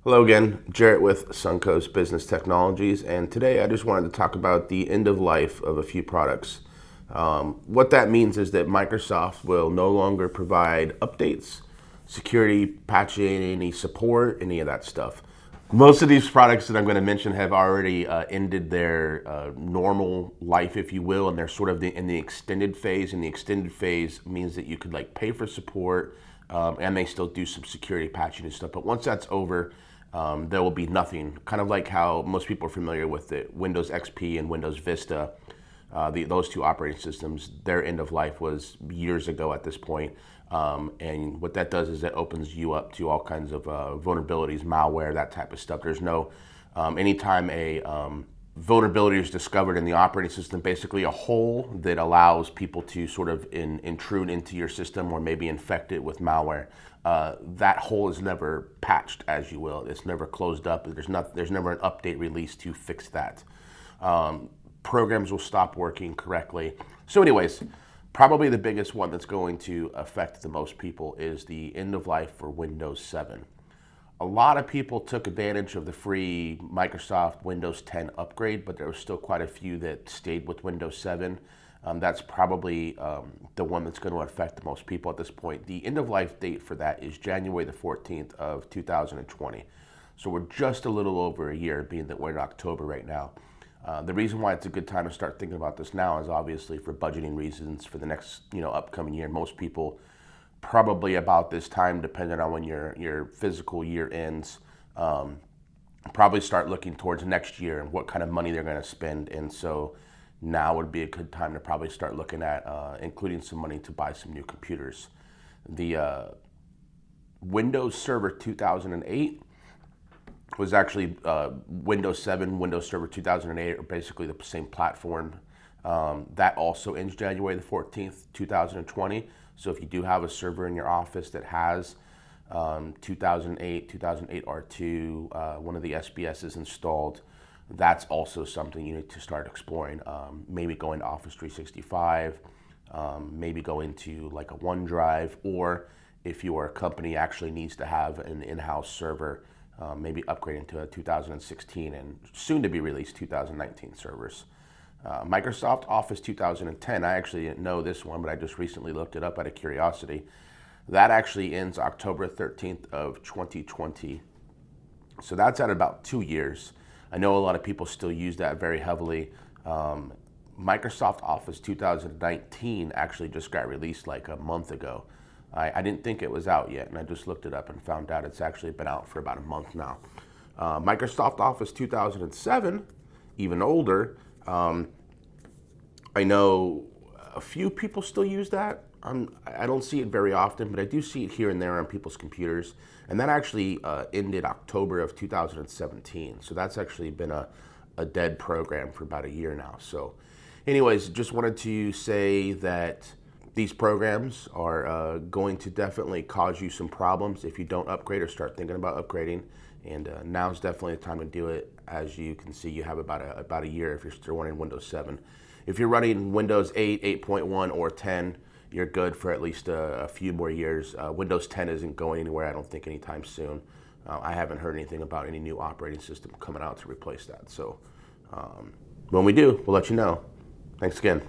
Hello again, Jarrett with Suncoast Business Technologies, and today I just wanted to talk about the end of life of a few products. What that means is that Microsoft will no longer provide updates, security patching, any support, any of that stuff. Most of these products that I'm going to mention have already ended their normal life, if you will, and they're sort of in the extended phase. And the extended phase means that you could pay for support, and they still do some security patching and stuff. But once that's over, there will be nothing. Kind of like how most people are familiar with the Windows XP and Windows Vista. Those two operating systems, their end of life was years ago at this point. And what that does is it opens you up to all kinds of vulnerabilities, malware, that type of stuff. There's no, anytime a vulnerability is discovered in the operating system, basically a hole that allows people to sort of intrude into your system or maybe infect it with malware. That hole is never patched, as you will. It's never closed up. There's never an update released to fix that. Programs will stop working correctly. So anyways, probably the biggest one that's going to affect the most people is the end of life for Windows 7. A lot of people took advantage of the free Microsoft Windows 10 upgrade, but there were still quite a few that stayed with Windows 7. That's probably the one that's going to affect the most people at this point. The end of life date for that is January the 14th of 2020. So we're just a little over a year, being that we're in October right now. The reason why it's a good time to start thinking about this now is obviously for budgeting reasons for the next upcoming year. Most people probably about this time, depending on when your physical year ends, probably start looking towards next year and what kind of money they're going to spend. And so now would be a good time to probably start looking at including some money to buy some new computers. The Windows Server 2008 was actually Windows 7, Windows Server 2008 are basically the same platform. That also ends January the 14th, 2020. So if you do have a server in your office that has 2008 R2, one of the SBSs installed, that's also something you need to start exploring. Maybe go into Office 365, maybe go into like a OneDrive, or if your company actually needs to have an in-house server, maybe upgrade into a 2016 and soon to be released 2019 servers. Microsoft Office 2010, I actually didn't know this one, but I just recently looked it up out of curiosity. That actually ends October 13th of 2020. So that's at about 2 years. I know a lot of people still use that very heavily. Microsoft Office 2019 actually just got released like a month ago. I didn't think it was out yet, and I just looked it up and found out it's actually been out for about a month now. Microsoft Office 2007, even older. I know a few people still use that. I don't see it very often, but I do see it here and there on people's computers. And that actually ended October of 2017. So that's actually been a dead program for about a year now. So anyways, just wanted to say that these programs are going to definitely cause you some problems if you don't upgrade or start thinking about upgrading. And now's definitely the time to do it. As you can see, you have about a year if you're still running Windows 7. If you're running Windows 8, 8.1, or 10, you're good for at least a few more years. Windows 10 isn't going anywhere, I don't think, anytime soon. I haven't heard anything about any new operating system coming out to replace that. So when we do, we'll let you know. Thanks again.